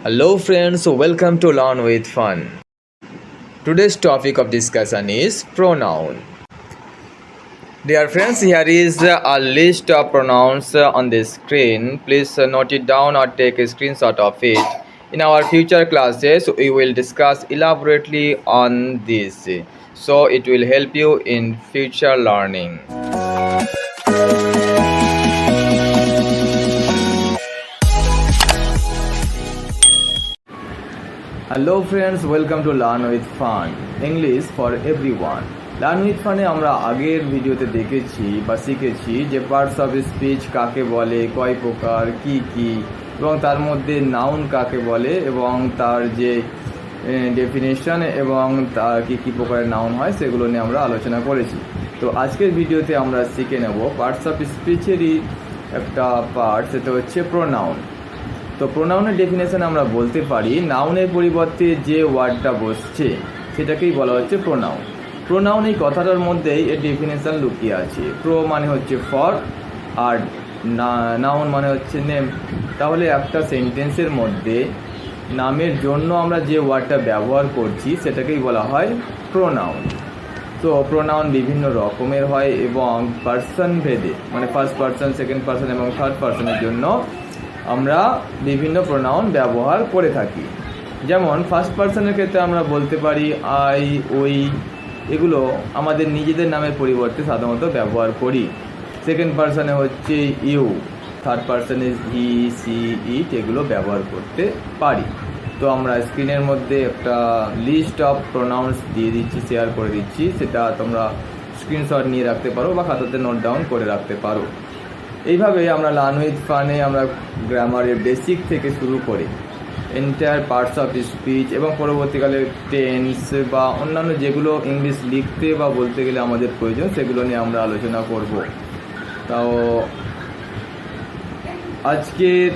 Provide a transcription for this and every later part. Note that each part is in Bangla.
Hello friends, welcome to Learn with Fun. Today's topic of discussion is pronoun. Dear friends, here is a list of pronouns on the screen. Please note it down or take a screenshot of it. In our future classes, we will discuss elaborately on this, so it will help you in future learning. Hello friends, welcome to learn with fun, English for everyone. Learn with ফানে আমরা আগের ভিডিওতে দেখেছি বা শিখেছি যে পার্টস অফ স্পিচ কাকে বলে, কয় প্রকার, কি এবং তার মধ্যে নাউন কাকে বলে এবং তার যে ডেফিনেশন এবং তার কী প্রকারের নাউন হয় সেগুলো নিয়ে আমরা আলোচনা করেছি। তো আজকের ভিডিওতে আমরা শিখে নেব পার্টস অফ স্পিচেরই একটা পার্ট, সেটা হচ্ছে প্রোনাউন। তো প্রোনাউনের ডেফিনেশন আমরা বলতে পারি নাউনের পরিবর্তে যে ওয়ার্ডটা বসছে সেটাকেই বলা হচ্ছে প্রোনাউন। প্রোনাউন এই কথাটার মধ্যেই এর ডেফিনেশন লুকিয়ে আছে। প্রো মানে হচ্ছে ফর আর নাউন মানে হচ্ছে নেম। তাহলে একটা সেন্টেন্সের মধ্যে নামের জন্য আমরা যে ওয়ার্ডটা ব্যবহার করছি সেটাকেই বলা হয় প্রোনাউন। তো প্রোনাউন বিভিন্ন রকমের হয় এবং পার্সন ভেদে, মানে ফার্স্ট পার্সন, সেকেন্ড পার্সন এবং থার্ড পার্সনের জন্য আমরা বিভিন্ন প্রোনাউন ব্যবহার করে থাকি। যেমন ফার্স্ট পার্সনের ক্ষেত্রে আমরা বলতে পারি আই, ওই, এগুলো আমাদের নিজেদের নামের পরিবর্তে সাধারণত ব্যবহার করি। সেকেন্ড পার্সনে হচ্ছে ইউ, থার্ড পার্সনে হি, সি, ইট, এগুলো ব্যবহার করতে পারি। তো আমরা স্ক্রিনের মধ্যে একটা লিস্ট অফ প্রোনাউন্স দিয়ে দিচ্ছি, শেয়ার করে দিচ্ছি, সেটা তোমরা স্ক্রিনশট নিয়ে রাখতে পারো বা খাতাতে নোট ডাউন করে রাখতে পারো। এইভাবে আমরা লার্ন উইথ ফানে আমরা গ্রামারের বেসিক থেকে শুরু করে এন্টায়ার পার্টস অফ স্পিচ এবং পরবর্তীকালে টেন্স বা অন্যান্য যেগুলো ইংলিশ লিখতে বা বলতে গেলে আমাদের প্রয়োজন সেগুলো নিয়ে আমরা আলোচনা করব। তাও আজকের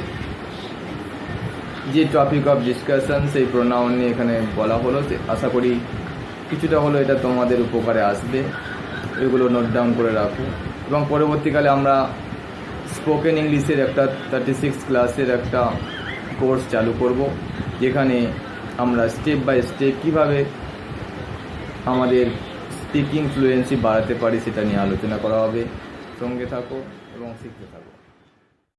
যে টপিক অফ ডিসকাশন সেই প্রোনাউন নিয়ে এখানে বলা হলো, আশা করি কিছুটা হলো এটা তোমাদের উপকারে আসবে। এগুলো নোট ডাউন করে রাখো এবং পরবর্তীকালে আমরা স্পোকেন ইংলিশের একটা 36 ক্লাসের একটা কোর্স চালু করব, যেখানে আমরা স্টেপ বাই স্টেপ কীভাবে আমাদের স্পিকিং ফ্লুয়েন্সি বাড়াতে পারি সেটা নিয়ে আলোচনা করা হবে। সঙ্গে থাকো এবং শিখতে থাকো।